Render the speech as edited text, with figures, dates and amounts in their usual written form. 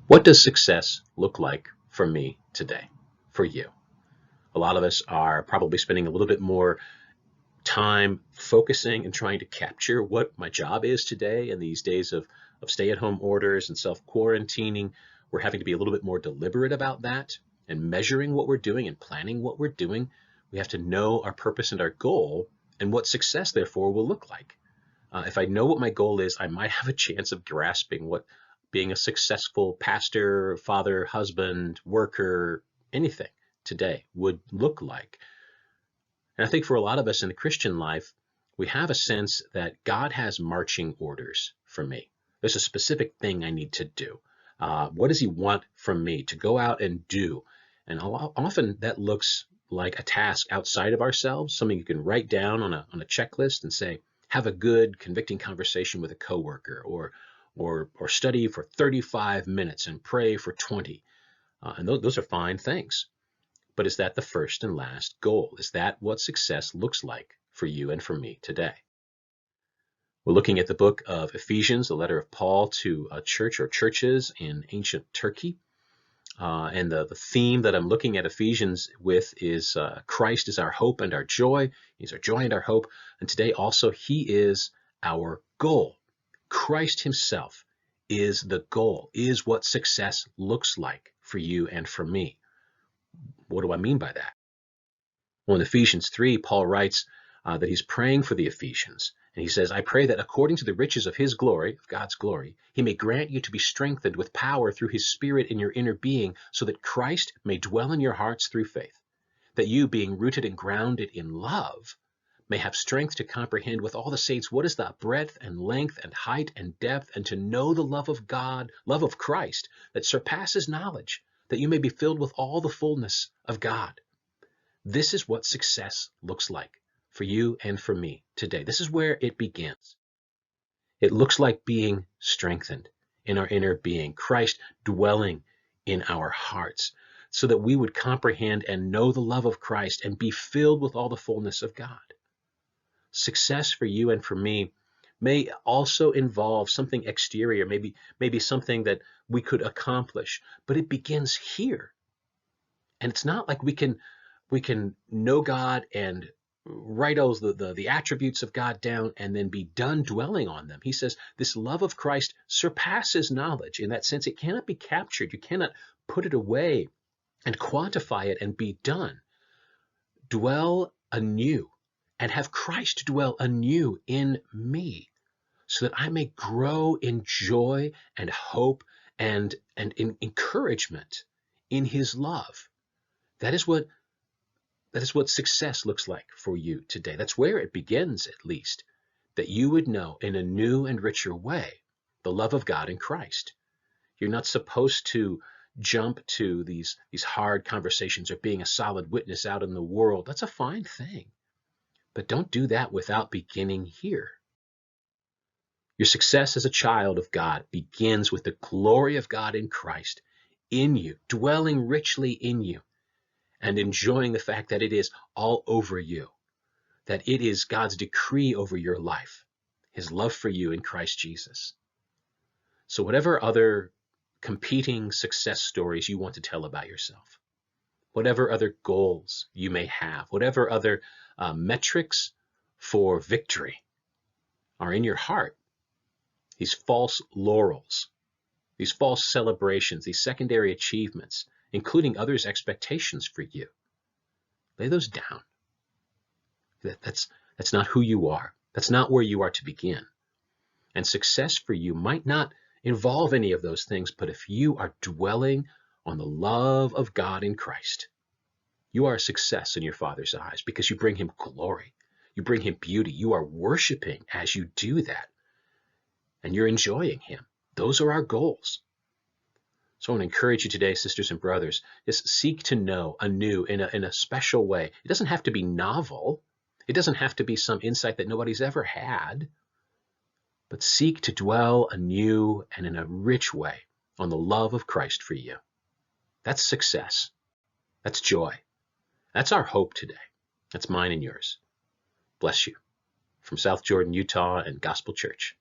What does success look like for me today, for you? A lot of us are probably spending a little bit more time focusing and trying to capture what my job is today in these days of stay-at-home orders and self-quarantining. We're having to be a little bit more deliberate about that and measuring what we're doing and planning what we're doing. We have to know our purpose and our goal and what success, therefore, will look like. If I know what my goal is, I might have a chance of grasping what being a successful pastor, father, husband, worker, anything today would look like. And I think for a lot of us in the Christian life, we have a sense that God has marching orders for me. There's a specific thing I need to do. What does he want from me to go out and do? And often that looks like a task outside of ourselves, something you can write down on a checklist and say, have a good convicting conversation with a coworker, or study for 35 minutes and pray for 20. And those are fine things. But is that the first and last goal? Is that what success looks like for you and for me today? We're looking at the book of Ephesians, the letter of Paul to a church or churches in ancient Turkey. And the theme that I'm looking at Ephesians with is Christ is our hope and our joy. He's our joy and our hope. And today also, he is our goal. Christ himself is the goal, is what success looks like for you and for me. What do I mean by that? Well, in Ephesians 3, Paul writes that he's praying for the Ephesians. And he says, I pray that according to the riches of his glory, of God's glory, he may grant you to be strengthened with power through his Spirit in your inner being, so that Christ may dwell in your hearts through faith, that you, being rooted and grounded in love, may have strength to comprehend with all the saints what is the breadth and length and height and depth, and to know the love of God, love of Christ, that surpasses knowledge, that you may be filled with all the fullness of God. This is what success looks like for you and for me today. This is where it begins. It looks like being strengthened in our inner being, Christ dwelling in our hearts, so that we would comprehend and know the love of Christ and be filled with all the fullness of God. Success for you and for me may also involve something exterior, maybe something that we could accomplish, but it begins here. And it's not like we can know God and write the attributes of God down and then be done dwelling on them. He says this love of Christ surpasses knowledge. In that sense, it cannot be captured. You cannot put it away and quantify it and be done. Dwell anew and have Christ dwell anew in me, so that I may grow in joy and hope and in encouragement in his love. That is what success looks like for you today. That's where it begins, at least, that you would know in a new and richer way the love of God in Christ. You're not supposed to jump to these hard conversations or being a solid witness out in the world. That's a fine thing. But don't do that without beginning here. Your success as a child of God begins with the glory of God in Christ in you, dwelling richly in you, and enjoying the fact that it is all over you, that it is God's decree over your life, his love for you in Christ Jesus. So whatever other competing success stories you want to tell about yourself, whatever other goals you may have, whatever other metrics for victory are in your heart, these false laurels, these false celebrations, these secondary achievements, including others' expectations for you, lay those down. That's not who you are. That's not where you are to begin. And success for you might not involve any of those things, but if you are dwelling on the love of God in Christ, you are a success in your Father's eyes because you bring him glory. You bring him beauty. You are worshiping as you do that. And you're enjoying him. Those are our goals. So I want to encourage you today, sisters and brothers, just seek to know anew in a special way. It doesn't have to be novel. It doesn't have to be some insight that nobody's ever had. But seek to dwell anew and in a rich way on the love of Christ for you. That's success. That's joy. That's our hope today. That's mine and yours. Bless you. From South Jordan, Utah and Gospel Church.